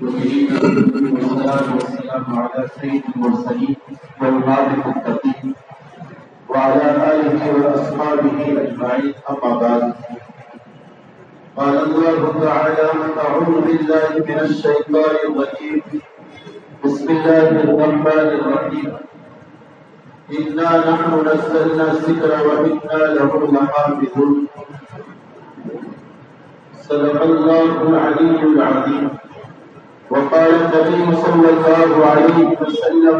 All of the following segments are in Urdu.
والصلاة والسلام على سيد المرسلين وإمام المتقين وعلى آله وأصحابه أجمعين أما بعد. قال الله تعالى: أعوذ بالله من الشيطان الرجيم. بسم الله الرحمن الرحيم. إنا نحن نزلنا الذكر وإنا له لحافظون. صدق الله العلي العظيم. وقال النبي صلى الله عليه وسلم: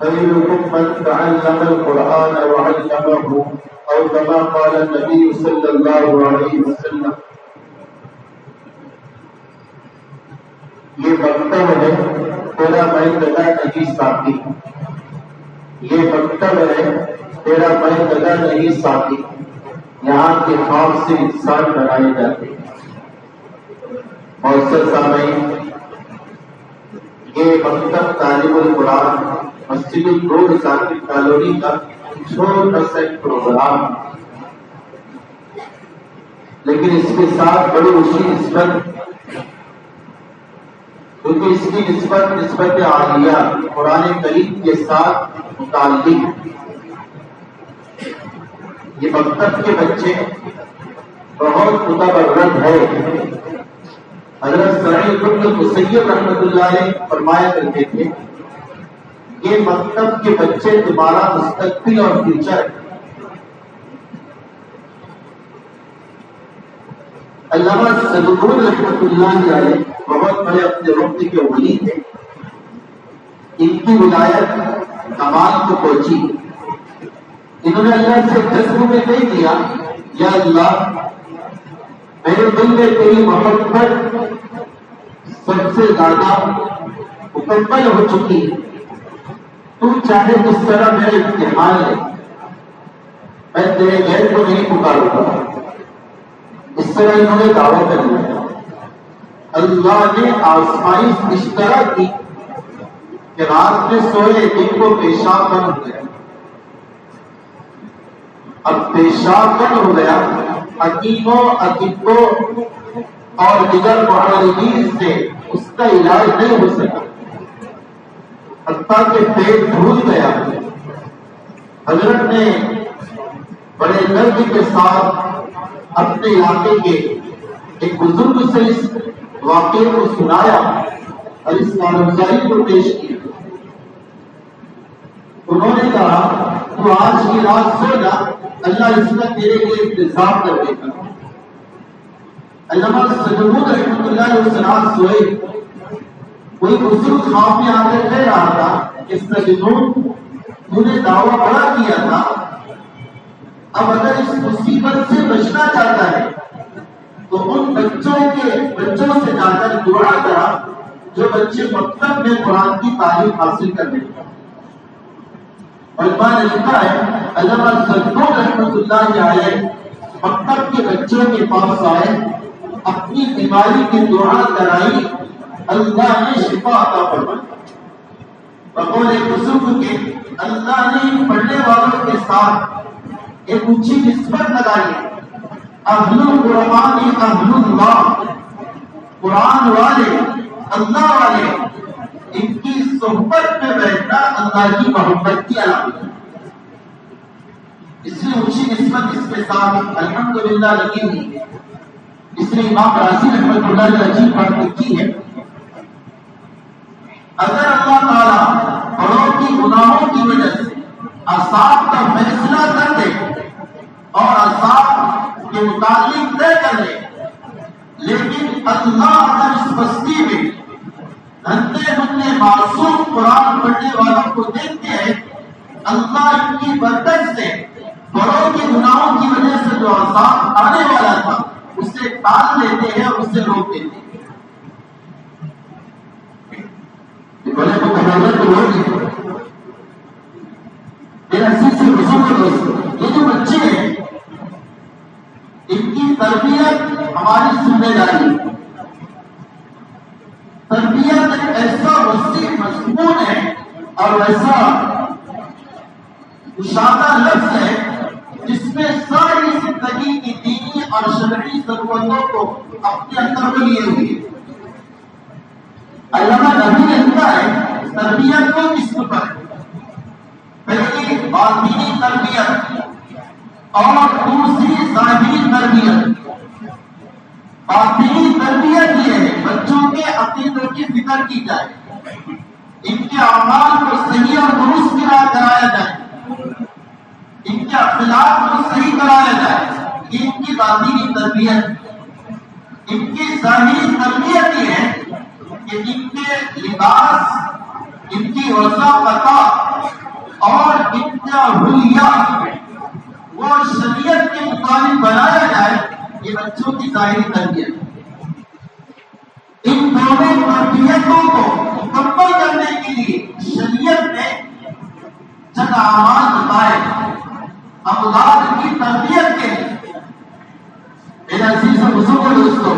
خيركم من تعلم القرآن وعلمه، أو كما قال النبي صلى الله عليه وسلم. یہ مکتب ہے تیرا میں دگا نہیں ساتھی، یہ مکتب ہے تیرا میں دگا نہیں ساتھی، یہاں کے خواب سے انسان بنائے جاتے ہیں. معزز سامعین، یہ مکتب طالب القرآن مسجد النور ذاکر کالونی کا چھوٹا سا پروگرام، لیکن اس کے ساتھ بڑی اونچی نسبت، کیونکہ اس کی نسبت عالیہ قرآن کریم کے ساتھ متعلق. یہ مکتب کے بچے بہت متبرک ہے. حضرت سعید بن مسیب رحمۃ اللہ علیہ فرمایا کرتے تھے، یہ مکتب کے بچے تمہارا مستقبل اور فیوچر ہے. علامہ صدوق رحمۃ اللہ علیہ بہت بڑے اپنے وقت کے ولی تھے. ان کی ولایت کمال کو پہنچی. انہوں نے اللہ سے جذب میں نہیں دیا، یا اللہ میرے دل میں تیری محبت سب سے زیادہ مکمل ہو چکی ہے، تو چاہے اس طرح میرے امتحان لے، میں تیرے غیر کو نہیں پکاروں گا. اس طرح انہوں نے دعویٰ کر لیا. اللہ نے آزمائش اس طرح کی کہ رات میں سوئے دن کو پیشاب بند ہو گیا. اب پیشاب بند ہو گیا، حکیموں اطباء اور دیگر معالجین سے اس کا علاج نہیں ہو سکا، حتیٰ کہ پیٹ پھول گیا. حضرت نے بڑے درد کے ساتھ اپنے علاقے کے ایک بزرگ سے اس واقعے کو سنایا اور اس کارگزاری کو پیش کیا. انہوں نے کہا تو آج کی رات سونا، اللہ اس کا تیرے لیے انتظام کر دے گا. علامہ صدوق رحمۃ اللہ علیہ وسلم سوئے، کوئی بزرگ خواب میں آ کر کہہ رہا تھا کہ صدوق تو نے دعویٰ بڑا کیا تھا، اب اگر اس مصیبت سے بچنا چاہتا ہے تو ان بچوں سے جا کر دعا کرا جو بچے مکتب میں قرآن کی تعلیم حاصل کرنے کا. علماء نے لکھا ہے علامہ صدوق رحمۃ اللہ علیہ مکتب کے بچوں کے پاس آئے، اپنی بیماری کی دعا کرائی، اللہ نے شفا عطا فرمائی. بقول ایک بزرگ کے اللہ نے پڑھنے والوں کے ساتھ ایک اونچی نسبت لگائی. اہل القرآن اہل اللہ، قرآن والے اللہ والے، ان کی صحبت میں بیٹھنا اللہ کی محبت کی علامت ہے. اس لیے اونچی نسبت اس کے ساتھ الحمدللہ لگی ہوئی. اس لیے امام راضی رحمۃ اللہ نے عجیب بات لکھی ہے، اگر اللہ تعالیٰ بڑوں کی گناہوں کی وجہ سے عذاب کا فیصلہ کر دے اور عذاب کے متعلق طے کر لے، لیکن اللہ اگر اس بستی میں ننھے منھے معصوم قرآن پڑھنے والوں کو دیکھتے ہیں، اللہ ان کی برکت سے بڑوں کے گناہوں کی وجہ سے جو عذاب آنے والا تھا اسے ٹال لیتے ہیں اور اسے روک دیتے ہیں. بڑے متحرک لوگ میرے عزیز سے بزرگ دوست، یہ جو بچے ہیں ان کی تربیت ہماری ذمہ داری. تربیت ایک ایسا وسیع مضمون ہے اور ایسا کشادہ لفظ ہے جس میں ساری زندگی کی دینی اور شرعی ضرورتوں کو اپنے اندر میں لیے ہوئے. علامہ نبی نے لکھا ہے تربیت کو قسم پر پہلی باطنی تربیت اور دوسری ظاہری تربیت. باطنی تربیت یہ ہے بچوں کے عقیدوں کی فکر کی جائے, ان کے اعمال کو صحیح اور درست کرایا جائے, ان کے اخلاق کو صحیح کرایا جائے. یہ ان کی باطنی تربیت. ان کی ظاہری تربیت یہ ہے کہ ان کے لباس, ان کی وضاحت اور ان کا حلیہ وہ شریعت کے مطابق بنایا جائے. یہ بچوں کی ظاہری تربیت. ان دونوں تربیتوں کو مکمل کرنے کے لیے شریعت نے چند اعمال بتائے اولاد کی تربیت کے لیے. میرے عزیز و بزرگ دوستوں,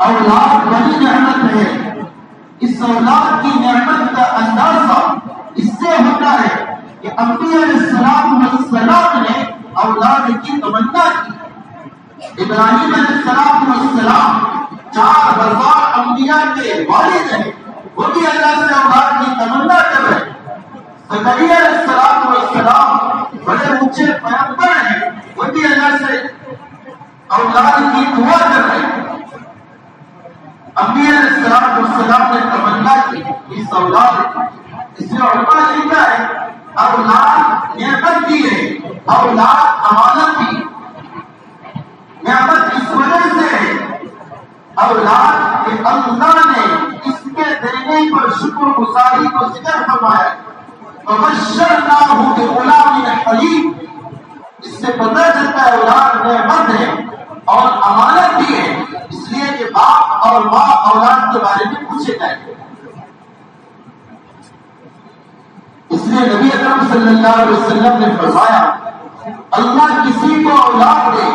اولاد بڑی نعمت ہے. اس اولاد کی نعمت کا اندازہ اس سے ہوتا ہے کہ انبیاء علیہ السلام نے اولاد کی تمنا کی. ابراہیم علیہ السلام 4000 انبیاء کے والد ہیں, وہ بھی اللہ سے اولاد کی تمنا کر رہے ہیں. زکریا علیہ السلام بڑے اونچے پیغمبر ہیں, وہ بھی اللہ سے اولاد کی دعا کر رہے ہیں. انبیاء علیہ السلام نے تمنا کی اس اولاد کی. اس لیے علماء نے لکھا ہے اولاد نعمت کی ہے, اولاد امانت کی. نعمت اس وجہ سے ہے اولاد کہ اللہ نے اس کے دینے پر شکر گزاری کو ذکر فرمایا. وبشرناہ بغلام حلیم. اس سے پتہ چلتا ہے اولاد نعمت ہے اور امانت بھی ہے, اس لیے کہ باپ اور ماں اولاد کے بارے میں پوچھے جائیں. اس لیے نبی اکرم صلی اللہ علیہ وسلم نے فرمایا اللہ کسی کو اولاد دے,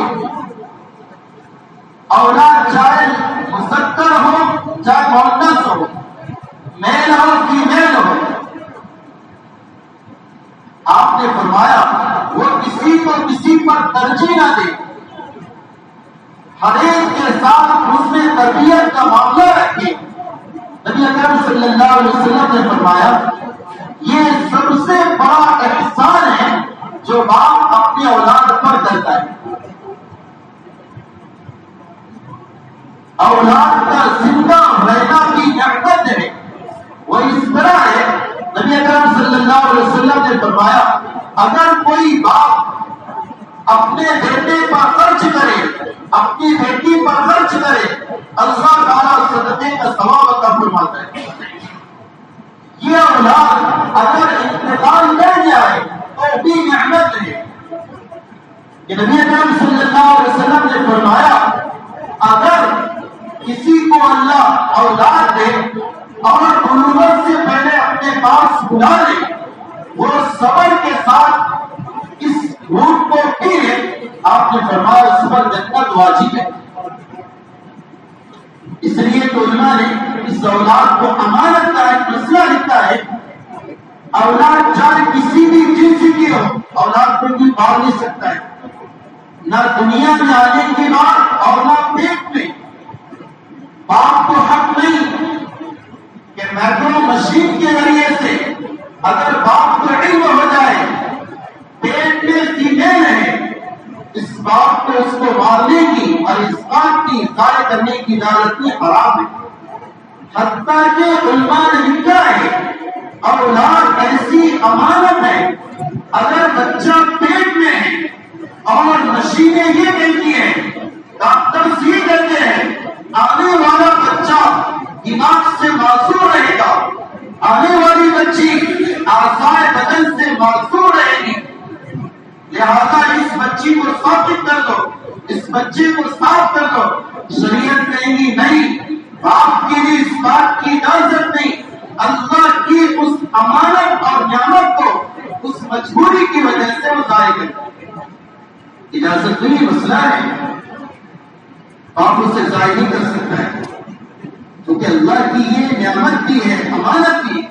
اولاد چاہے مذکر ہو چاہے مؤنث ہو, میل ہو فیمیل ہو, آپ نے فرمایا وہ کسی کو کسی پر ترجیح نہ دے, ہر ایک کے ساتھ اس میں تربیت کا معاملہ رکھے. نبی اکرم صلی اللہ علیہ وسلم نے فرمایا یہ سب سے بڑا احسان ہے جو باپ اپنی اولاد پر کرتا ہے. اولاد کا زندہ رہنا بھی نعمت ہے. وہ اس طرح ہے نبی اکرم صلی اللہ علیہ وسلم نے فرمایا اگر کوئی باپ اپنے بیٹے پر خرچ کرے, اپنی بیٹی پر خرچ کرے, اللہ تعالیٰ صدقے کا ثواب عطا فرماتا ہے. یہ اولاد اگر انتقال کر جائے تو بھی نعمت ہے. کہ نبی اکرم صلی اللہ علیہ وسلم نے فرمایا اگر کسی کو اللہ اولاد دے اور بلوغت سے پہلے اپنے پاس بلا لے, وہ صبر کے ساتھ اس دودھ کو پیے, آپ نے فرمایا اس پر جنت واجب ہے. اس لیے تو علماء نے اس اولاد کو امانت کا ایک مسئلہ لکھا ہے. اولاد چاہے کسی بھی جنس کی ہو, اولاد کو بھی پال نہیں سکتا ہے, نہ دنیا میں آنے کے بعد اور نہ پیٹ میں. باپ کو حق نہیں کہ میٹرو مشین کے ذریعے سے اگر باپ کو علم ہو جائے پیٹ میں فیمیل ہے, اس باپ کو اس کو مارنے کی اور اس بات کی ضائع کرنے کی اجازت نہیں, حرام ہے. حتیٰ کہ علماء نے لکھا ہے اولاد ایسی امانت ہے اگر بچہ پیٹ میں ہے اور مشینیں یہ کہتی ہیں, ڈاکٹر یہ کہتے ہیں آنے والا بچہ دماغ سے معصوم رہے گا, آنے والی بچی اعضاء بدن سے معصوم رہے گی, لہذا اس بچی کو ثابت کر دو, اس بچے کو صاف کر دو. شریعت کہیں گی نہیں, باپ کے لیے اس بات کی اجازت نہیں. اللہ کی اس امانت اور نعمت کو اس مجبوری کی وجہ سے وہ ضائع کرتے, اجازت نہیں, مسئلہ ہے. باپ اسے ضائع نہیں کر سکتا ہے کیونکہ اللہ کی یہ نعمت بھی ہے, امانت بھی.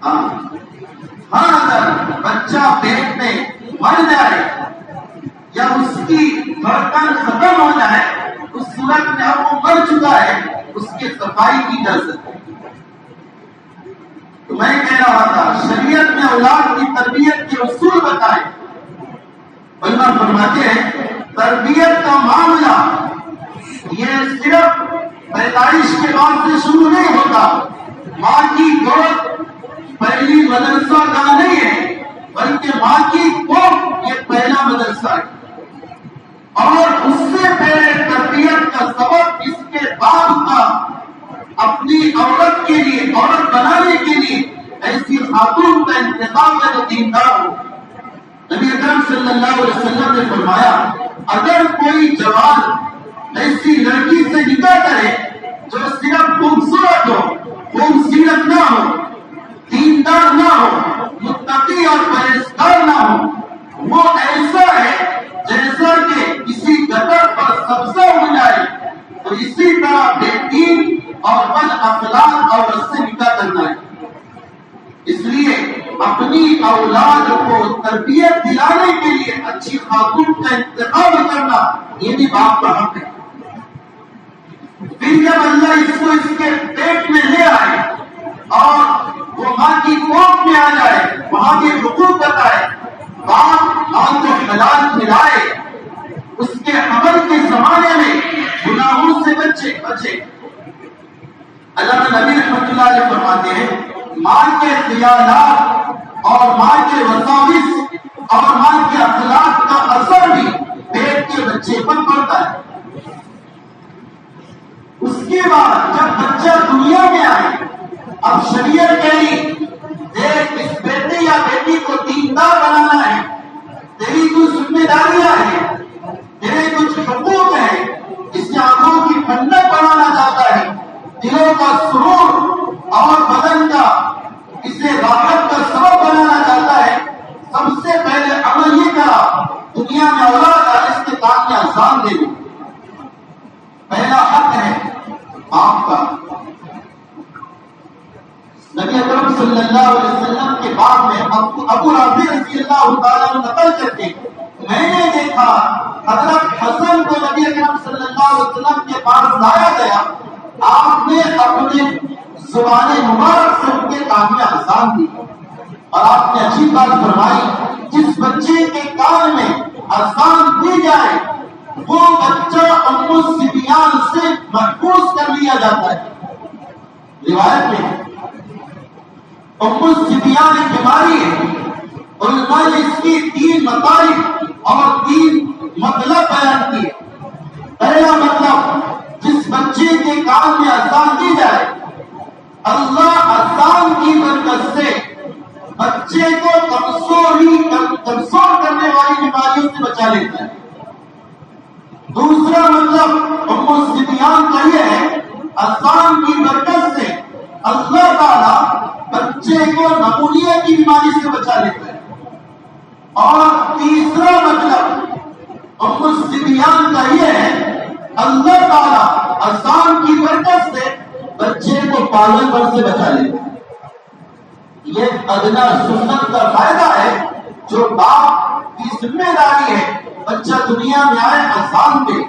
ہاں اگر بچہ پیٹ میں مر جائے یا اس کی برتن ختم ہو جائے اس صورت میں اب وہ مر چکا ہے، اس کی صفائی کی اجازت ہے۔ تو میں کہہ رہا تھا شریعت میں اولاد کی تربیت کے اصول بتائے۔ علماء فرماتے ہیں تربیت کا معاملہ یہ صرف پیدائش کے بعد سے شروع نہیں ہوتا، ماں کی گود پہلی مدرسہ کا نہیں ہے، بلکہ ماں کی کوکھ یہ پہلا مدرسہ ہے، اور اس سے پہلے تربیت کا سبب اس کے بعد کا اپنی عورت کے لیے، عورت بنانے کے لیے ایسی خاتون کا انتخاب ہے جو دیندار ہو۔ نبی اکرم صلی اللہ علیہ وسلم نے فرمایا اگر کوئی جوان ایسی لڑکی سے نکاح کرے جو صرف خوبصورت ہو، خوبصورت نہ ہو، دیندار نہ ہو، متقی اور پرہیزگار نہ ہو، وہ ایسا ہے جیسا کہ کسی گٹر پر سبزہ اگ جائے، تو اسی طرح بے دین اور بد اخلاق عورت سے نکاح کرنا ہے۔ اس لیے اپنی اولاد کو تربیت دلانے کے لیے اچھی خاتون کا انتخاب کرنا یہ بھی باپ کا حق ہے۔ پھر جب اللہ اس کو اس کے پیٹ میں لے آئے اور وہ ماں کی کوکھ میں آ جائے، وہاں کے حقوق بتائے، باپ ماں کو حلال کھلائے، اس کے حمل کے زمانے میں گناہوں سے بچے۔ اللہ نبی رحمۃ اللہ علیہ فرماتے ہیں ماں کے خیالات اور ماں کے وساوس اور ماں کے اخلاق کا اثر بھی پیٹ کے بچے پر پڑتا ہے۔ اس کے بعد جب بچہ دنیا میں آئے، اب شریعت کہی دیکھ اس بیٹے یا بیٹی کو دیندار بنانا ہے، تیری کچھ ذمہ داریاں ہیں، تیرے کچھ حقوق ہیں، اس سے آنکھوں کی ٹھنڈک بڑھانا چاہتا ہے، دلوں کا سرور اور بدن کا اسے راحت کا سبب بنانا چاہتا ہے۔ سب سے پہلے عمل یہ کرا دنیا میں اولاد آئے اس کے کام میں اذان دے دو۔ پہلا حق ہے باپ کا۔ نبی اکرم صلی اللہ علیہ وسلم کے بعد میں ابو رافع رضی اللہ تعالیٰ نقل کرتے میں نے دیکھا حضرت حسن کو نبی اکرم صلی اللہ علیہ وسلم کے پاس لایا گیا، آپ نے اپنے زبان مبارک سے ان کے کان میں اذان دی، اور آپ نے اچھی بات فرمائی جس بچے کے کان میں اذان دی جائے وہ بچہ ام الصبیان سے محفوظ کر لیا جاتا ہے۔ روایت میں ام الصبیان ایک بیماری ہے، علماء نے اس کی 3 مطالب اور 3 مطلب بیان کیے۔ پہلا مطلب جس بچے کے کان میں اذان دی جائے اللہ اذان کی برکت سے بچے کو کمزور کرنے والی بیماریوں سے بچا لیتا ہے۔ دوسرا مطلب ام الصبیان کا یہ ہے اذان کی برکت سے اللہ تعالیٰ بچے کو نمونیا کی بیماری سے بچا لیتا ہے۔ اور تیسرا مطلب ام الصبیان کا یہ ہے اللہ تعالیٰ اذان کی برکت سے بچے کو پاگل پن سے بچا لیتا ہے۔ یہ ادنا سنت کا فائدہ ہے جو باپ کی ذمہ داری ہے، بچہ دنیا میں آئے اذان دے۔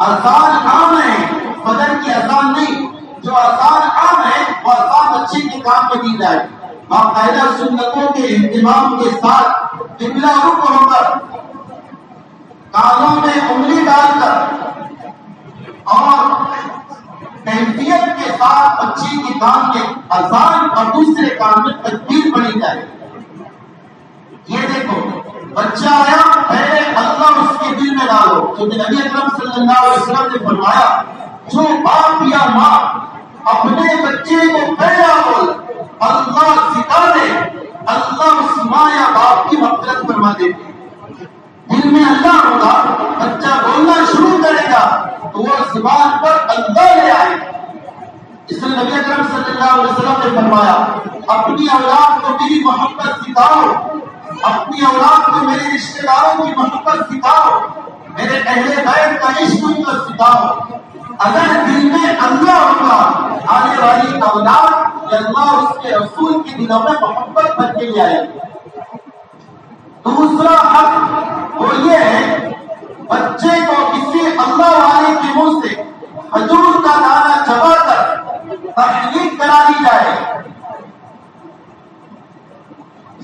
اذان عام ہے، فجر کی اذان نہیں، جو اذان عام ہے وہ اذان بچے کے کام میں دی جائے، باقاعدہ سنتوں کے اہتمام کے ساتھ قبلہ رخ ہو کر کانوں میں انگلی ڈال کر اور کیفیت کے ساتھ بچے کے کام میں اذان اور دوسرے کام میں تکبیر پڑھی جائے۔ یہ دیکھو بچہ آیا پہلے اللہ اس کے دل میں ڈالو، کیونکہ نبی اکرم صلی اللہ علیہ وسلم نے فرمایا جو باپ یا ماں اپنے بچے کو پہلا بول اللہ سکھا دے، اللہ اس ماں یا باپ کی مغفرت فرما دیتے۔ دل میں اللہ ہوگا، بچہ بولنا شروع کرے گا تو وہ زبان پر اللہ لے آئے۔ اس لیے نبی اکرم صلی اللہ علیہ وسلم نے فرمایا اپنی اولاد کو میری محبت سکھاؤ، اپنی اولاد کو میرے رشتے داروں کی محبت سکھاؤ، میرے اہل بیت کا عشق ان کو سکھاؤ۔ اگر دل میں اللہ ہوگا آنے والی اولاد اللہ اس کے رسول کے دلوں میں محبت بن کے لے آئے۔ دوسرا حق وہ یہ ہے بچے کو کسی اللہ والے کے منہ سے کھجور کا دانہ چبا کر تحریک کرا دی جائے.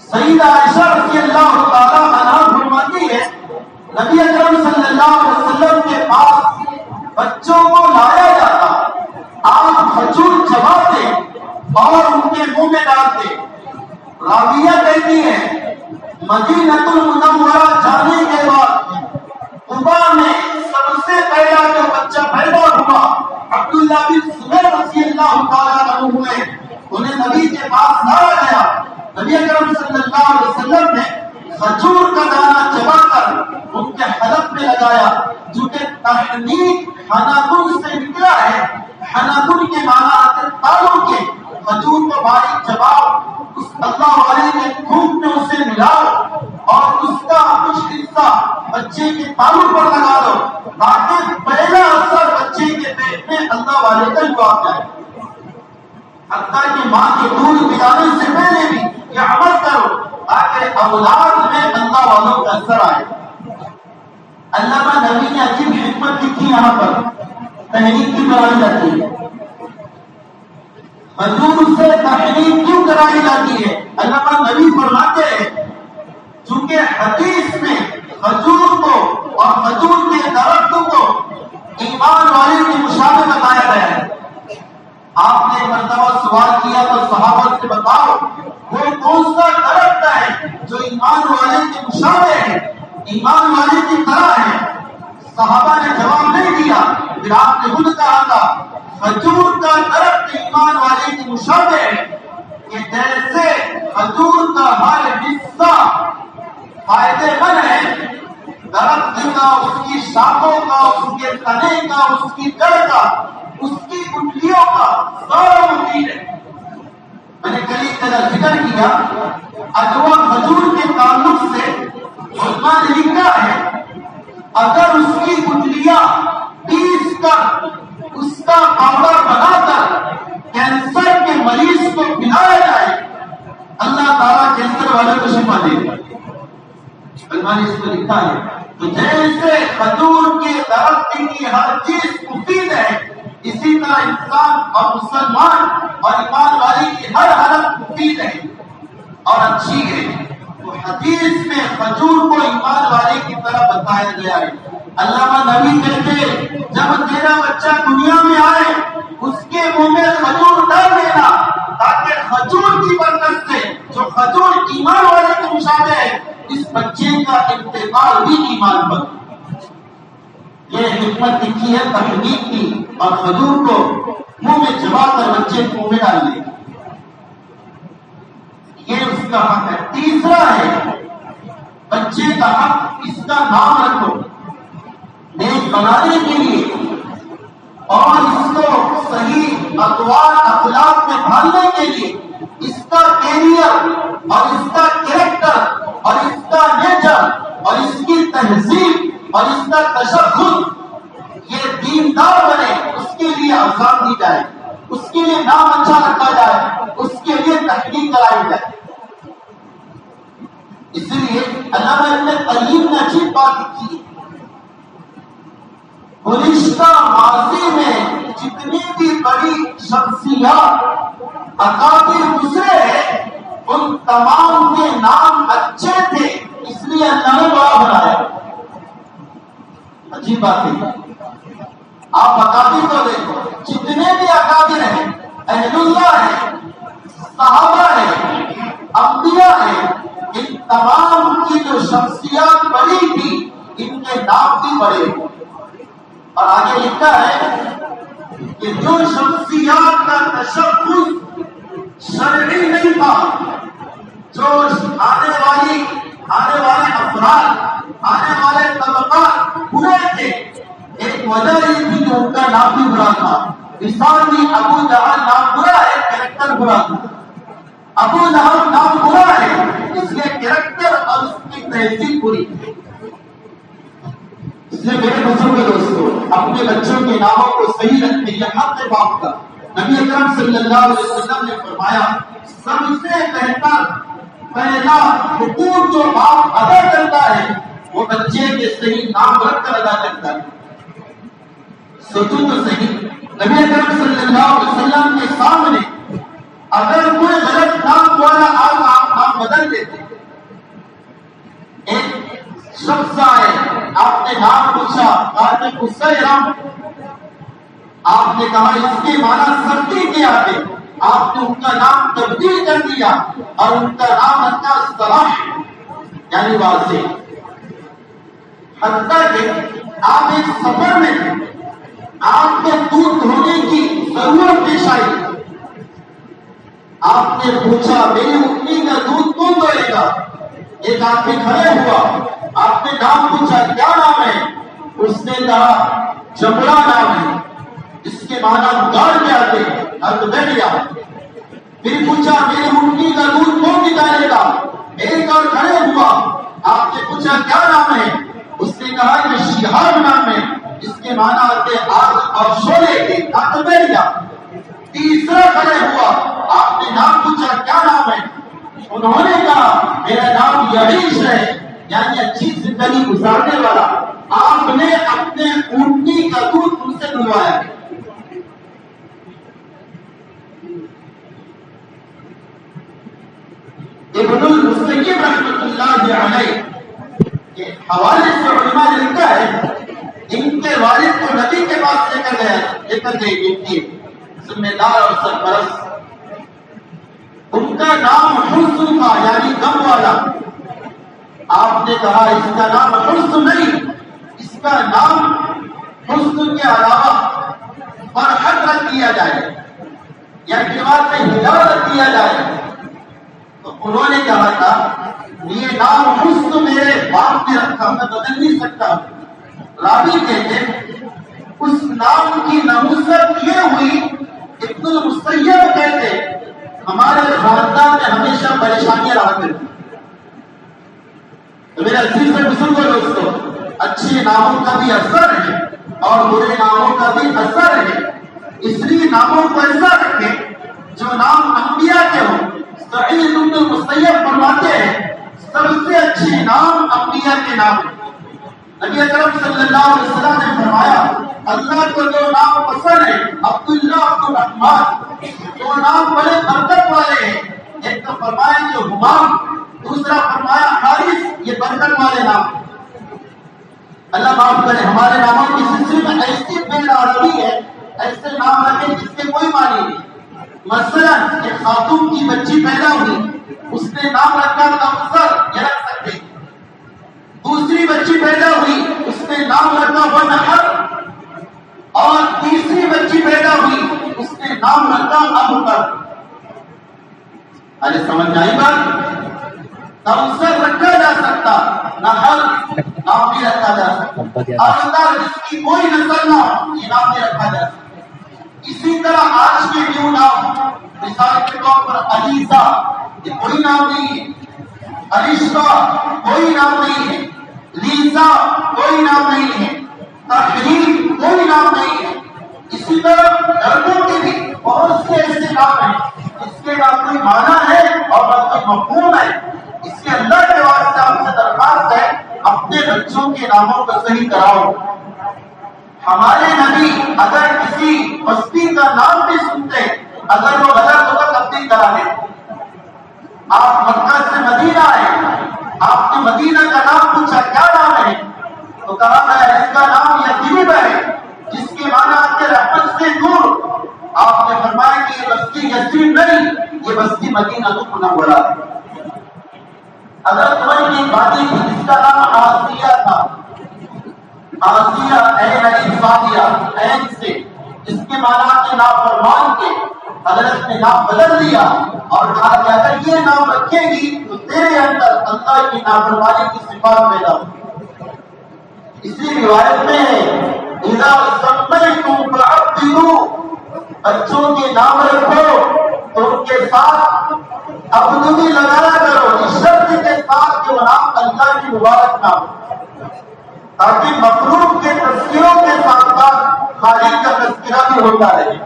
سیدہ عائشہ رضی اللہ تعالی عنہا فرماتی ہے نبی اکرم صلی اللہ علیہ وسلم کے پاس بچوں کو لایا جاتا, آپ کھجور چباتے اور ان کے منہ میں ڈالتے. راویہ کہتی ہے مدینۃ المنورہ جانے کے بعد قبا میں سب سے پہلا جو بچہ پیدا ہوا عبداللہ بن زبیر رضی اللہ تعالیٰ عنہ ہوئے, انہیں نبی کے پاس لایا گیا. نبی اکرم صلی اللہ علیہ وسلم نے کھجور کا دانہ چبا کر ان کے حلق میں لگایا. جو کہ تحنیک حناکن سے نکلا ہے. حناکن کے معنی آتے تالوں کے. کھجور کو باریک چباؤ, اس اللہ والے کے تھوک میں اسے ملاؤ اور اس کا کچھ حصہ بچے کے تالوں پر لگا دو تاکہ پہلا اثر بچے کے پیٹ میں اللہ والے کا جواب جائے. حتیٰ کہ ماں کے دودھ پلانے سے پہلے بھی یہ عمل کرو تاکہ اولاد میں اللہ والوں کا اثر آئے. علامہ نبی نے عجیب حکمت لکھی یہاں پر تحریک کی کرائی جاتی ہے. کھجور سے تحریک کیوں کرائی جاتی ہے؟ علامہ نبی فرماتے ہیں چونکہ حدیث میں کھجور کو اور کھجور کے درخت کو ایمان والے کے مشابہ بتایا گیا ہے. آپ نے مرتبہ سوال کیا تو صحابہ سے بتاؤ وہ کون سا درخت ہے جو ایمان والے کے مشابہ ہے, ایمان والے کی طرح ہے؟ صحابہ نے جواب نہیں دیا. پھر آپ نے خود کہا تھا کھجور کا درخت ایمان والے کی مشابہ ہے کہ جیسے کھجور کا ہر حصہ فائدے مند ہے, درخت کا, اس کی شاخوں کا, اس کے تنے کا, اس کی جڑ کا, اس کی گٹھلیوں کا سارا مفید ہے. میں نے کل ایک جگہ ذکر کیا اجوا کھجور کے تعلق سے علماء نے لکھا ہے اگر اس کی گٹھلیاں پیس کر اس کا پاؤڈر بنا کر کینسر کے مریض کو پلایا جائے اللہ تعالیٰ کینسر والے کو شفا دے گا. علماء نے اس کو لکھا ہے. تو جیسے کھجور کے درخت کی ہر چیز مفید ہے اسی طرح انسان اور مسلمان اور ایمان والی کی ہر حالت مفید ہے اور اچھی ہے. تو حدیث میں کھجور کو ایمان والے کی طرح بتایا گیا ہے. علامہ نبی کہتے جب تیرا بچہ دنیا میں آئے اس کے منہ میں کھجور ڈال دینا تاکہ کھجور کی برکت سے جو کھجور ایمان والے کے مشابہ ہے اس بچے کا انتقال بھی ایمان پر. یہ حکمت لکھی ہے تحریک کی اور کھجور کو منہ میں چبا کر بچے کو منہ میں ڈال دے. یہ اس کا حق ہے. تیسرا ہے بچے کا حق اس کا نام رکھو نیک بنانے کے لیے اور اس کو صحیح اقوال اخلاق میں ڈھالنے کے لیے اس کا کیریئر اور اس کا کریکٹر اور اس کا نیچر اور اس کی تہذیب اور اس کا تشخص یہ دیندار بنے اس کے لیے آزاد دی جائے, اس کے لیے نام اچھا رکھا جائے, اس کے لیے تحقیق کرائی جائے. اس لیے علامہ ابن قیم نے عجیب بات لکھی ہے گزشتہ ماضی میں جتنی بھی بڑی شخصیات اکابر گزرے ہیں ان تمام کے نام اچھے تھے اس لیے اللہ نے بڑا بنایا. عجیب بات ہے. آپ اکابر کو دیکھو جتنے بھی اکابر ہیں اہل اللہ ہیں, صحابہ ہیں, انبیاء ہیں, ان تمام کی جو شخصیات بڑی تھی ان کے نام بھی بڑے. اور آگے لکھا ہے کہ جو شخصیات کا تشخص شرعی نہیں تھا, جو آنے والے افراد, آنے والے طبقات برے تھے, ایک وجہ یہ تھی کہ ان کا نام بھی برا تھا. مثال بھی ابو جہل نام برا ہے, کریکٹر برا تھا. ابو لہب نام برا ہے اس لیے کریکٹر اور اس کی تہذیب بری ہے. اس لیے میرے بزرگ دوستوں اپنے بچوں کے ناموں کو صحیح رکھیں, یہ حق ہے باپ کا. نبی اکرم صلی اللہ علیہ وسلم نے فرمایا سب سے بہتر پہلا حقوق جو باپ ادا کرتا ہے وہ بچے کے صحیح نام رکھ کر ادا کرتا ہے۔ سوچو تو صحیح، نبی اکرم صلی اللہ علیہ وسلم کے سامنے اگر کوئی غلط نام والا آپ نام بدل دیتے، ایک شخص آئے، آپ نے نام پوچھا، آپ نے غصہ رام، آپ نے کہا اس کے معنی سختی کے آتے، آپ نے ان کا نام تبدیل کر دیا اور ان کا نام رکھا صلاح یعنی واضح۔ حتیٰ کہ آپ ایک سفر میں آپ کو دودھ دھونے کی ضرورت پیش آئی، آپ نے پوچھا میری اٹھنی کا دودھ کون دھوئے گا؟ ایک آدمی کھڑے ہوا، آپ نے نام پوچھا کیا نام ہے؟ اس نے کہا جبڑا نام ہے، اس کے معنی گاڑ کے آتے ارد بیٹھ گیا۔ پھر پوچھا میری اٹھنی کا دودھ کون نکالے گا؟ ایک اور کھڑے ہوا، آپ نے پوچھا کیا نام ہے؟ اس نے کہا کہ شہاب نام ہے، اس کے معنی آتے آگ اور شعلے کے ارد بیٹھ گیا۔ تیسرا کھڑے ہوا، آپ نے نام پوچھا کیا نام ہے؟ انہوں نے کہا میرا نام یعیش ہے یعنی اچھی زندگی گزارنے والا۔ آپ نے اپنے اونٹنی کا دودھ ان سے دلوایا۔ ابن المسیب رحمۃ اللہ علیہ کے حوالے سے علماء نے لکھا ہے ان کے والد کو نبی کے پاس لے کر گئے بیٹی ذمہ دار اور سرپرست، ان کا نام حسن تھا یعنی غم والا۔ آپ نے کہا اس کا نام حسن نہیں، اس کا نام حسن کے علاوہ فرحت رکھ دیا جائے یا کلمات میں ہدایت رکھ دیا جائے۔ تو انہوں نے کہا تھا یہ نام حسن میرے باپ نے رکھا، میں بدل نہیں سکتا۔ راوی کہتے اس نام کی نحوست یہ ہوئی، ابن المسیب کہتے ہمارے خاندان میں ہمیشہ پریشانیاں رہا کرتی۔ تو میرے عزیز سے بزرگوں دوستوں، اچھے ناموں کا بھی اثر ہے اور برے ناموں کا بھی اثر ہے، اس لیے ناموں کو ایسا رکھیں جو نام انبیاء کے ہوں۔ سعید بن المسیب فرماتے ہیں سب سے اچھے نام انبیاء کے نام ہیں۔ نبی اکرم صلی اللہ علیہ وسلم نے فرمایا اللہ کو جو نام پسند ہے عبداللہ عبد الرحمن، جو نام بڑے برکت والے ہیں، ایک تو فرمایا جو حمام، دوسرا فرمایا حارث، یہ برکت والے نام۔ اللہ معاف کرے ہمارے ناموں کی سلسلے میں ایسی بے عربی ہے، ایسے نام رکھے جس کے کوئی معنی نہیں۔ مثلا ایک خاتون کی بچی پیدا ہوئی، اس نے نام رکھا کمثر، یہ رکھ سکتے۔ دوسری بچی پیدا ہوئی، اس نے نام رکھا ونحر، اور تیسری بچی پیدا ہوئی، اس نے نام رکھا ابتر۔ ارے سمجھ آئی بات؟ کمثر رکھا جا سکتا، نحر نام بھی رکھا جا سکتا، ابتر جس کی کوئی نسل نہ ہو یہ نام بھی رکھا جا سکتا۔ اسی طرح آج کے نیو نام، مثال کے طور پر علیزہ، یہ کوئی نام نہیں ہے، علیشہ کوئی نام نہیں ہے، لیزا کوئی نام نہیں ہے، تحریر کوئی نام نہیں ہے۔ اسی طرح لڑکوں کے بھی بہت سے ایسے نام ہیں جس کے نام کوئی معنی ہے اور نہ کوئی مفہوم ہے۔ اس کے اللہ کے واسطے آپ سے درخواست ہے اپنے بچوں کے ناموں کو صحیح کراؤ۔ ہمارے نبی اگر کسی بستی کا نام بھی سنتے اگر وہ غلط ہوگا تبدیل کرا دیں۔ آپ مکہ سے مدینہ آئے، آپ نے مدینہ کا نام پوچھا کیا نام ہے؟ تو کہا گیا اس کا نام یثرب ہے جس کے معنی آتے رحمت سے دور۔ آپ نے فرمایا کہ یہ بستی یثرب نہیں، یہ بستی مدینہ منورہ ہے۔ اگر تمہیں ایک وادی تھی جس کا نام آسیہ تھا، آسیہ عین علی فاضیہ، عین سے جس کے معنی کے نافرمان کے حضرت نے نام بدل دیا اور کہا کہ اگر یہ نام رکھے گی تو تیرے اندر اللہ کی نافرمانی کی صفات پیدا ہوگی۔ اسی روایت میں ہے اذا سمیتم فعبدوا، بچوں کے نام رکھو تو ان کے ساتھ عبدی لگایا کرو، اس شرط کے ساتھ کہ وہ نام اللہ کی مبارک نام، تاکہ مخلوق کے تذکروں کے ساتھ ساتھ خالق کا تذکرہ بھی ہوتا رہے۔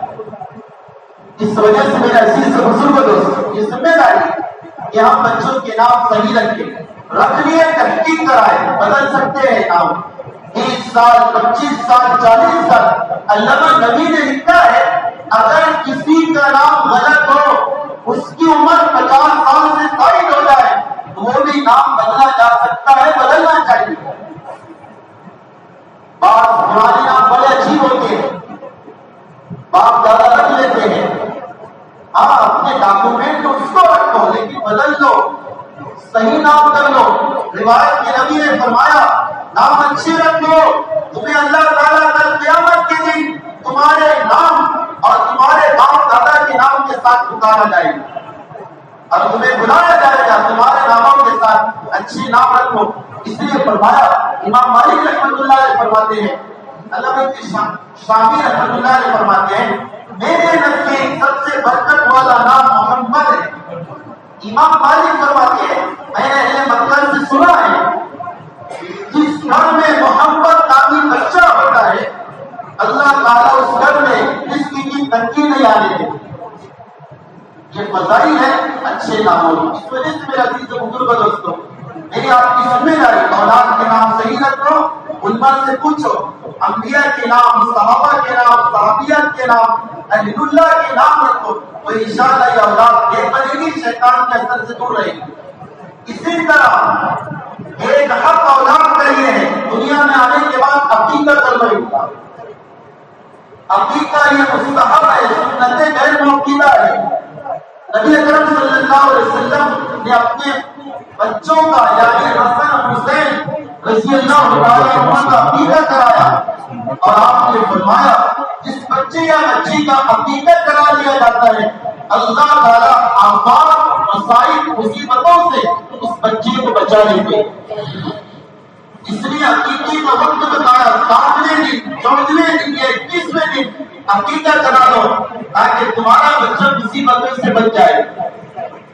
اس وجہ سے میرے عزیز سے بزرگ دوست یہ ذمہ داری کہ ہم بچوں کے نام صحیح رکھیں۔ رکھ لیے تحقیق کرائے، بدل سکتے ہیں نام 20 سال 25 سال 40 سال۔ علامہ نبی نے لکھا ہے اگر کسی کا نام غلط ہو، اس کی عمر 50 سال سے زائد ہو جائے تو وہ بھی نام بدلا جا سکتا ہے، بدلنا چاہیے۔ بعض ہمارے نام بڑے عجیب ہوتے ہیں، باپ دادا رکھ لیتے ہیں، ہاں اپنے ڈاکومنٹ اس کو رکھو لیکن بدل دو، صحیح نام کر لو۔ روایت کے نبی نے فرمایا نام اچھے رکھو، تمہیں اللہ تعالیٰ کل قیامت کے دن تمہارے نام اور تمہارے باپ دادا کے نام کے ساتھ پکارا جائے گا اور تمہیں بلایا جائے گا تمہارے ناموں کے ساتھ، اچھے نام رکھو۔ اس لیے فرمایا امام مالک رحمۃ اللہ علیہ فرماتے ہیں، علامہ شامی رحمۃ اللہ علیہ فرماتے ہیں میرے نزدیک سب سے برکت والا نام محمد ہے۔ امام مالک فرماتے ہیں میں نے اہل مکہ سے سنا ہے جس گھر میں محمد نامی بچہ ہوتا ہے اللہ تعالیٰ اس گھر میں رزق کی تنگی نہیں آنے دیتے۔ یہ فضائی ہے اچھے ناموں کی۔ اس وجہ سے میرا عزیز بزرگ دوستوں، میری آپ کی ذمہ داری اولاد کے نام صحیح رکھو، ان پر سے پوچھو، انبیاء کے نام، صحابہ کے نام، صحابیات کے نام، اہل اللہ کے نام رکھو تو انشاءاللہ یہ اولاد یہ بنے گی، شیطان کے اثر سے دور رہے گی۔ اسی طرح ایک حق اولاد کا یہ ہے دنیا میں آنے کے بعد عقیقہ کرنا ہوگا۔ عقیقہ یہ مستحب ہے، سنت غیر موقوفہ ہے۔ نبی اکرم صلی اللہ علیہ وسلم نے اپنے بچوں کا یعنی حسن حسین رضی اللہ تعالیٰ عنہ کا عقیقہ کرایا اور آپ نے فرمایا جس بچے یا بچی کا عقیقہ کرا لیا جاتا ہے اللہ تعالیٰ آفات مصائب مصیبتوں سے اس بچے کو بچا لیتے۔ اس لیے عقیقے کا وقت بتایا 7ویں دن 14ویں دن یا 21ویں دن عقیقہ کرا لو تاکہ تمہارا بچہ مصیبتوں سے بچ جائے۔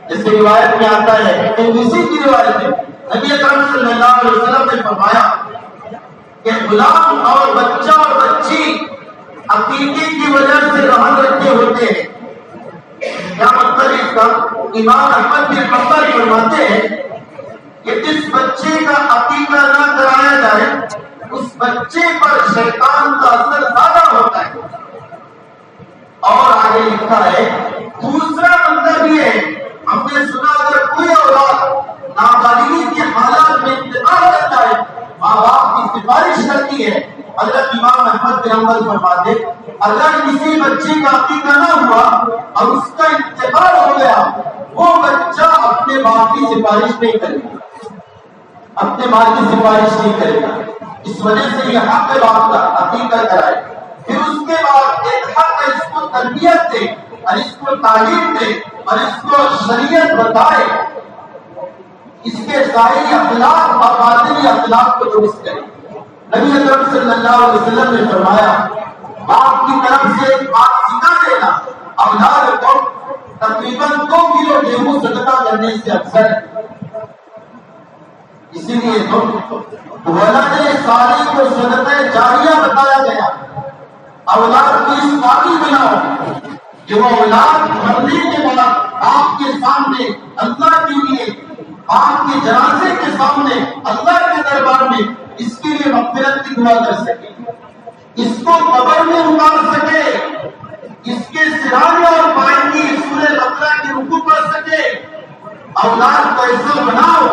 جیسے روایت میں آتا ہے اسی کی روایت ہے نبی اکرم صلی اللہ علیہ وسلم نے فرمایا کہ غلام اور بچہ اور بچی عقیقے کی وجہ سے رحم رکھے ہوتے ہیں۔ کیا مطلب اس کا؟ امام احمد بن حنبل فرماتے ہیں کہ جس بچے کا عقیقہ نہ کرایا جائے اس بچے پر شیطان کا اثر زیادہ ہوتا ہے۔ اور آگے لکھا ہے دوسرا مطلب یہ ہے ہم نے سنا اگر کوئی اولاد نابالغی کے حالات میں انتقال کرتا ہے ماں باپ کی سفارش کرتی ہے۔ حضرت امام احمد بن حنبل فرماتے اگر کسی بچے کا عقیقہ نہ ہوا اور اس کا انتقال ہو گیا وہ بچہ اپنے باپ کی سفارش نہیں کرے گا، اپنے ماں کی سفارش نہیں کرے گا۔ اس وجہ سے یہ حق باپ کا عقیقہ کرائے۔ پھر اس کے بعد ایک حق ہے اس کو تربیت دے اور اس کو تعلیم دے اور اس کو شریعت بتائے، اس کے ظاہری اخلاق اور باطنی اخلاق کو درست کرے۔ نبی اکرم صلی اللہ علیہ وسلم نے فرمایا باپ کی طرف سے ایک بات سکھا دینا اولاد کو تقریباً 2 کلو گیہوں صدقہ کرنے سے افضل ہے۔ اسی لیے ولد صالح کو صدقہ جاریہ بتایا گیا۔ اولاد کی اس قابل بناؤ کہ وہ اولاد مرنے کے بعد آپ کے سامنے اللہ کے لیے، آپ کے جنازے کے سامنے اللہ کے دربار میں اس کے لیے مغفرت کی دعا کر سکے، اس کو قبر میں اتار سکے، اس کے سرانے اور پائیں کی سورہ بقرہ کی رکوع پڑھ سکے۔ اولاد کو ایسا بناؤ،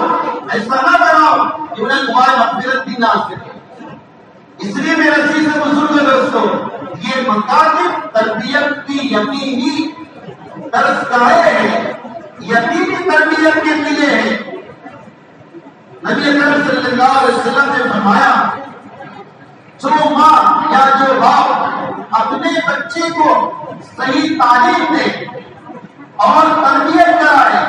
ایسا نہ بناؤ کہ انہیں دعائیں مغفرت بھی نہ آ سکے۔ اس لیے میرے عزیز بزرگ دوستوں یہ مکاتب تربیت کی یقینی درس گاہیں ہیں، یقینی تربیت کے لیے ہیں۔ نبی اکرم صلی اللہ علیہ وسلم نے فرمایا جو ماں یا جو باپ اپنے بچے کو صحیح تعلیم دے اور تربیت کرائے،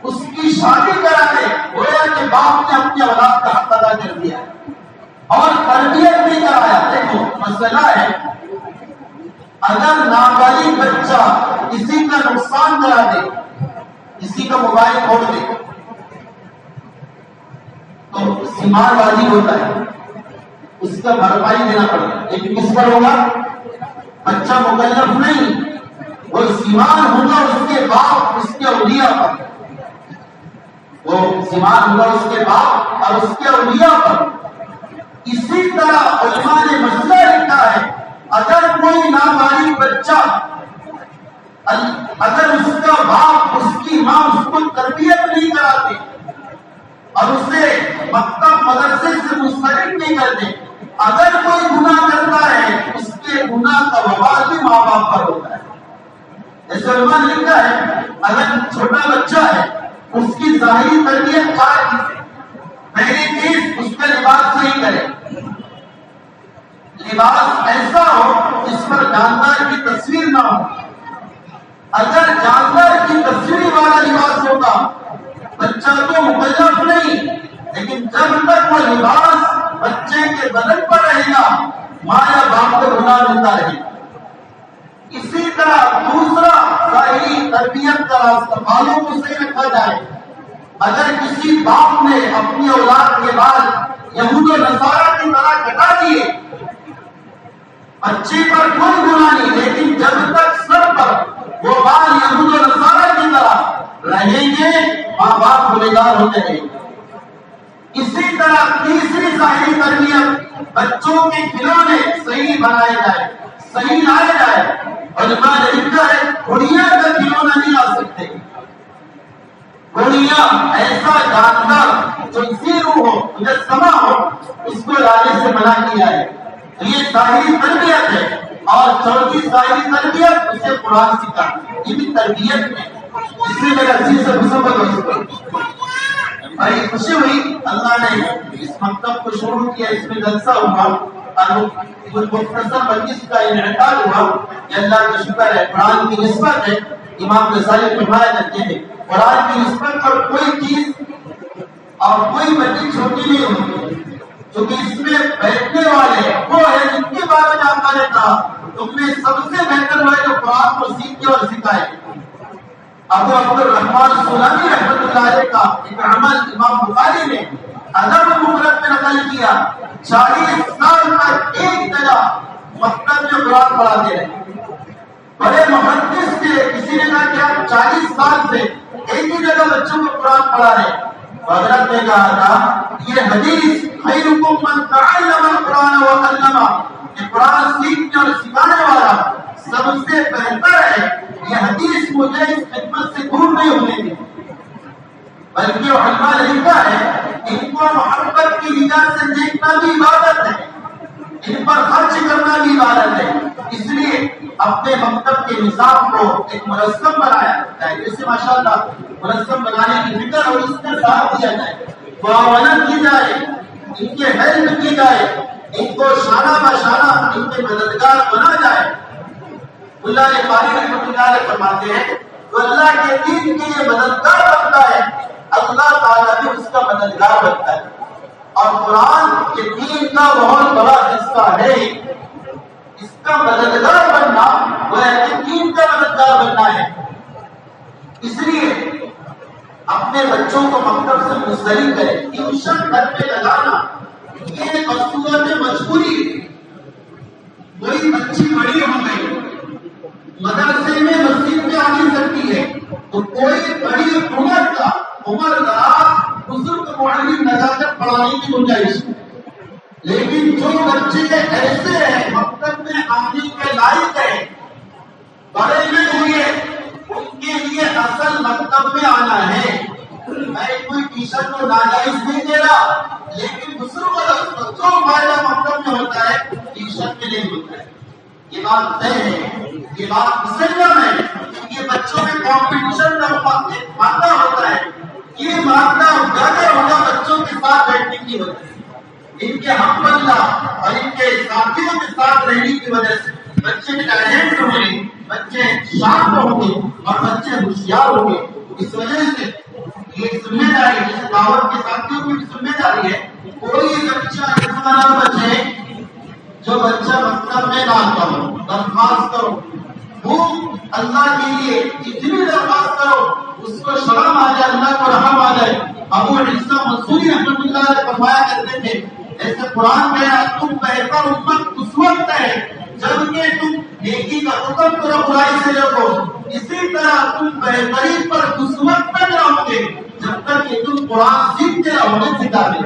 اس کی شادی کرا دے، گویا کہ باپ نے اپنی اولاد کا حق ادا کر دیا اور تربیت بھی کرایا۔ دیکھو مسئلہ ہے اگر نابالغ بچہ کسی کا نقصان کرا دے، کسی کا موبائل کھوڑ دے تو سیمان بازی ہوتا ہے، اس کا بھرپائی دینا پڑتا ہے، لیکن کس پر ہوگا؟ بچہ مکلف نہیں، وہ سیمان ہوگا اس کے باپ، اس کے اولیاء پر۔ وہ سیمان ہوا اس کے باپ اور اس کے اولیاء پر۔ اسی طرح علماء نے مسئلہ لکھا ہے، اگر کوئی نابالغ بچہ، اگر اس کا باپ اس کی ماں اس کو تربیت نہیں کراتے اور اسے مکتب مدرسے سے منسلک نہیں کرتے، اگر کوئی گناہ کرتا ہے اس کے گناہ کا وبال بھی ماں باپ پر ہوتا ہے۔ جیسے علماء نے لکھا ہے، اگر چھوٹا بچہ ہے اس کی ظاہری تربیت چار چیزیں، پہلی چیز اس کا لباس صحیح کرے، لباس ایسا ہو جس پر جاندار کی تصویر نہ ہو۔ اگر جاندار کی تصویر والا لباس ہوگا بچہ تو مکلف نہیں، لیکن جب تک وہ لباس بچے کے بدن پر رہے گا ماں یا باپ کو گناہ ملتا رہے گا۔ اسی طرح دوسرا ظاہری تربیت کا راستہ، بالوں کو صحیح رکھا جائے۔ اگر کسی باپ نے اپنی اولاد کے بعد یہود و نصارہ کی طرح کٹا دیے، بچے پر کوئی گناہ نہیں، لیکن جب تک سر پر وہ بال یہود و نصارہ کی طرح رہیں گے ماں باپ گنہگار ہوتے رہیں گے۔ اسی طرح تیسری ظاہری تربیت، بچوں کے کھلونے صحیح بنائے جائے، صحیح لائے جائے۔ علماء نے لکھا ہے گڑیا کا کھلونا نہیں لا سکتے، گڑیا ایسا جاندار جو زیرو ہو، مجسمہ ہو، اس کو لانے سے منع کیا ہے۔ یہ ظاہری تربیت ہے۔ اور چوتھی ظاہری تربیت اسے قرآن سکھانا، یہ بھی تربیت میں۔ اس لیے میرے عزیز سے بڑی خوشی ہوئی، اللہ نے اس مکتب کو شروع کیا، اس میں جلسہ ہوا اور مختصر مجلس کا انعقاد ہوا۔ یہ اللہ کا شکر ہے، قرآن کی نسبت ہے۔ امام غزالی فرمایا کرتے ہیں قرآن کی نسبت پر کوئی چیز اور کوئی بچی چھوٹی نہیں ہوتی، کیونکہ اس میں بیٹھنے والے وہ ہے جن کے بارے میں آپ نے کہا تم میں سب سے بہتر وہ ہے جو قرآن کو سیکھے اور سکھائے۔ ابو عبد الرحمن سلمی رحمۃ اللہ علیہ کا ایک عمل امام بخاری نے ادب المفرد میں نقل کیا، 40 سال تک ایک جگہ مکتب میں قرآن پڑھاتے رہے۔ بڑے محدث تھے، کسی نے کہا کہ آپ 40 سال سے ایک ہی جگہ بچوں کو قرآن پڑھا رہے۔ حضرت نے کہا تھا یہ حدیث خیرکم من تعلم القرآن وعلمہ، کہ قرآن سیکھنے اور سکھانے والا سب سے بہتر ہے۔ یہ حدیث مجھے اس خدمت سے دور نہیں ہونے دی، بلکہ علماء نے لکھا ہے ان کو محبت کی نگاہ سے دیکھنا بھی عبادت ہے، ان پر خرچ کرنا بھی عبادت ہے۔ اس لیے اپنے مکتب کے نظام کو ایک منظم بنایا جائے، جسے ماشاءاللہ منظم بنانے کی فکر اور اس کا ساتھ دیا جائے، معاونت کی جائے، ان کے ہیلپ کی جائے، ان کو شانہ بشانہ ان کے مددگار بنا جائے۔ اللہ پاک رحمۃ اللہ علیہ فرماتے ہیں جو اللہ کے دین کے لیے مددگار بنتا ہے اللہ تعالیٰ بھی اس کا مددگار بنتا ہے۔ اور قرآن کے دین کا بہت بڑا حصہ ہے، اس کا مددگار بننا وہ دین کا مددگار بننا ہے۔ اس لیے اپنے بچوں کو مکتب سے منسلک کرے، ٹیوشن گھر پہ لگانا یہ مصورت مجبوری ہے۔ کوئی بچی بڑی ہو گئی مدرسے میں مسجد میں آ نہیں سکتی ہے تو کوئی بڑی عمر دراز بزرگ معلم لگا کر پڑھانے کی گنجائش، لیکن جو بچے ایسے ہیں مکتب میں آنے کے لائق ہے، بڑے میں ہوئے، ان کے لیے اصل مکتب میں آنا ہے۔ میں کوئی ٹیچر کو ناجائز نہیں دے رہا، لیکن بزرگ جو فائدہ مکتب میں ہوتا ہے ٹیچر کے لیے ہوتا ہے۔ یہ بات طے ہے، یہ بات مسلم ہے کہ یہ بچوں میں کمپٹیشن کا مادہ ہوتا ہے، یہ مادہ زیادہ ہوگا بچوں کے ساتھ بیٹھنے کی وجہ سے، ان کے ہم بننا اور ان کے ساتھیوں کے ساتھ رہنے کی وجہ سے بچے ٹیلنٹ ہوں گے، بچے شارپ ہوں گے اور بچے ہوشیار ہوں گے۔ اس وجہ سے یہ ذمہ داری جیسے دعوت کے ساتھیوں کی بھی ذمہ داری ہے، کوئی بچہ ایسا نہ بچے جو بچہ مکتب میں نہ آتا ہو۔ درخواست کرو، وہ اللہ کے لیے جتنی درخواست کرو اس کو شرم آ جائے، اللہ کو رحم آ جائے۔ ابو عیسیٰ منصوری رحمۃ اللہ علیہ فرمایا کرتے تھے ایسے قرآن میں تم بہتر امت اس وقت ہے جبکہ تم نیکی کا حکم کرو برائی سے روکو، اسی طرح تم بہتری پر اس وقت تک رہو گے جب تک کہ تم قرآن سیکھتے رہو گے سکھاتے.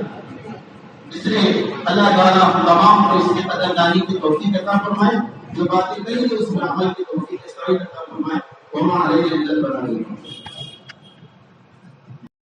اس لیے اللہ تعالیٰ تمام کو اس کی قدردانی کی توفیق عطا فرمائے. جو باتیں کہی اس میں عمل کی توفیق عطا فرمائے. وما علینا الا البلاغ.